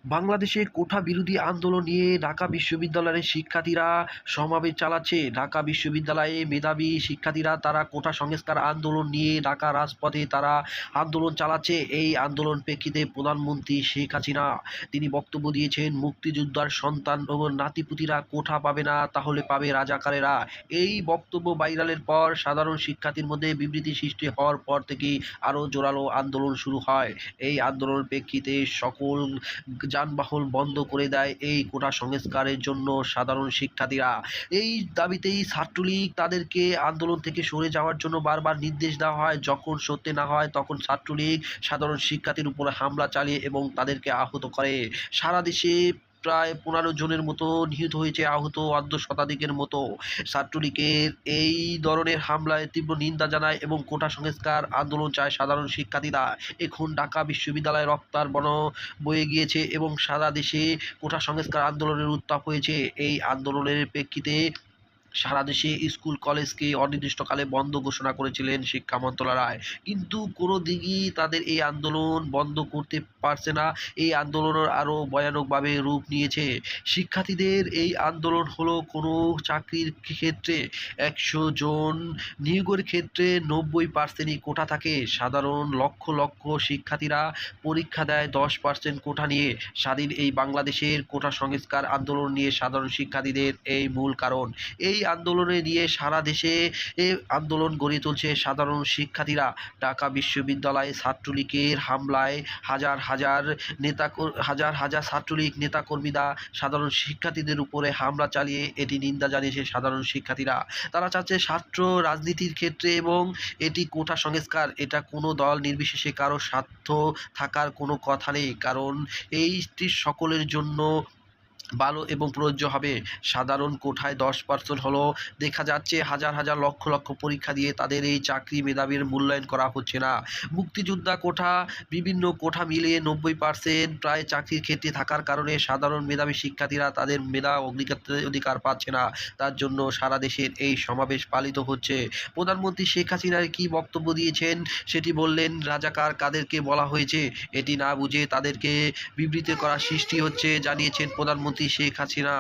বাংলাদেশে কোটা বিরোধী আন্দোলন নিয়ে ঢাকা বিশ্ববিদ্যালয়ের শিক্ষার্থীরা সমাবেশ চালাচ্ছে। ঢাকা বিশ্ববিদ্যালয়ে মেধাবী শিক্ষার্থীরা তারা কোটা সংস্কার আন্দোলন নিয়ে ঢাকা রাজপথে তারা আন্দোলন চালাচ্ছে। এই আন্দোলন প্রেক্ষিতে প্রধানমন্ত্রী শেখ হাসিনা তিনি বক্তব্য দিয়েছেন, মুক্তিযোদ্ধার সন্তান ও নাতিপুতিরা কোঠা পাবে না, তাহলে পাবে রাজাকারেরা। এই বক্তব্য ভাইরালের পর সাধারণ শিক্ষার্থীর মধ্যে বিবৃতি সৃষ্টি হওয়ার পর থেকেই আরও জোরালো আন্দোলন শুরু হয়। এই আন্দোলনের প্রেক্ষিতে সকল যানবাহন বন্ধ করে দেয় এই কোটা সংস্কারের জন্য সাধারণ শিক্ষার্থীরা। এই দাবিতেই ছাত্রলীগ তাদেরকে আন্দোলন থেকে সরে যাওয়ার জন্য বারবার নির্দেশ দেওয়া হয়। যখন সত্যি না হয় তখন ছাত্রলীগ সাধারণ শিক্ষার্থীর উপরে হামলা চালিয়ে এবং তাদেরকে আহত করে। সারা দেশে প্রায় 15 জনের মতো নিহত হয়েছে, আহত অর্ধ শতাধিকের মতো। ছাত্রলীগের এই ধরনের হামলায় তীব্র নিন্দা জানায় এবং কোটা সংস্কার আন্দোলন চায় সাধারণ শিক্ষার্থীরা। এখন ঢাকা বিশ্ববিদ্যালয়ে রক্তার বন বয়ে গিয়েছে এবং সারা দেশে কোটা সংস্কার আন্দোলনের উত্তাপ হয়েছে। এই আন্দোলনের প্রেক্ষিতে সারা দেশে স্কুল কলেজকে অনির্দিষ্টকালে বন্ধ ঘোষণা করেছিলেন শিক্ষা মন্ত্রণালয়, কিন্তু কোনো দিকই তাদের এই আন্দোলন বন্ধ করতে পারছে না। এই আন্দোলনের আরও ভয়ানকভাবে রূপ নিয়েছে। শিক্ষার্থীদের এই আন্দোলন হলো কোনো চাকরির ক্ষেত্রে 100 জন নিয়োগের ক্ষেত্রে 90%ই কোটা থাকে। সাধারণ লক্ষ লক্ষ শিক্ষার্থীরা পরীক্ষা দেয় 10% কোটা নিয়ে। স্বাধীন এই বাংলাদেশের কোটা সংস্কার আন্দোলন নিয়ে সাধারণ শিক্ষার্থীদের এই মূল কারণ। এই আন্দোলনে নিয়ে সারা দেশে আন্দোলন গড়ে তুলছে সাধারণ শিক্ষার্থীরা। ঢাকা বিশ্ববিদ্যালয়ে ছাত্রলীগের হামলায় হাজার হাজার ছাত্রলীগ নেতাকর্মীরা সাধারণ শিক্ষার্থীদের উপরে হামলা চালিয়ে এটি নিন্দা জানিয়েছে সাধারণ শিক্ষার্থীরা। তারা চাচ্ছে ছাত্র রাজনীতির ক্ষেত্রে এবং এটি কোটা সংস্কার, এটা কোনো দল নির্বিশেষে কারো স্বার্থ থাকার কোনো কথা নেই, কারণ এইটি সকলের জন্য ভালো এবং প্রযোজ্য হবে। সাধারণ কোঠায় 10% হলো দেখা যাচ্ছে হাজার হাজার লক্ষ লক্ষ পরীক্ষা দিয়ে তাদের এই চাকরি মেধাবীর মূল্যায়ন করা হচ্ছে না। মুক্তিযোদ্ধা কোঠা, বিভিন্ন কোঠা মিলিয়ে 90% প্রায় চাকরির ক্ষেত্রে থাকার কারণে সাধারণ মেধাবী শিক্ষার্থীরা তাদের মেধা অধিকার পাচ্ছে না। তার জন্য সারা দেশের এই সমাবেশ পালিত হচ্ছে। প্রধানমন্ত্রী শেখ হাসিনার কি বক্তব্য দিয়েছেন সেটি বললেন, রাজাকার কাদেরকে বলা হয়েছে এটি না বুঝে তাদেরকে বিবৃতি করার সৃষ্টি হচ্ছে, জানিয়েছেন প্রধানমন্ত্রী শেখ হাসিনা।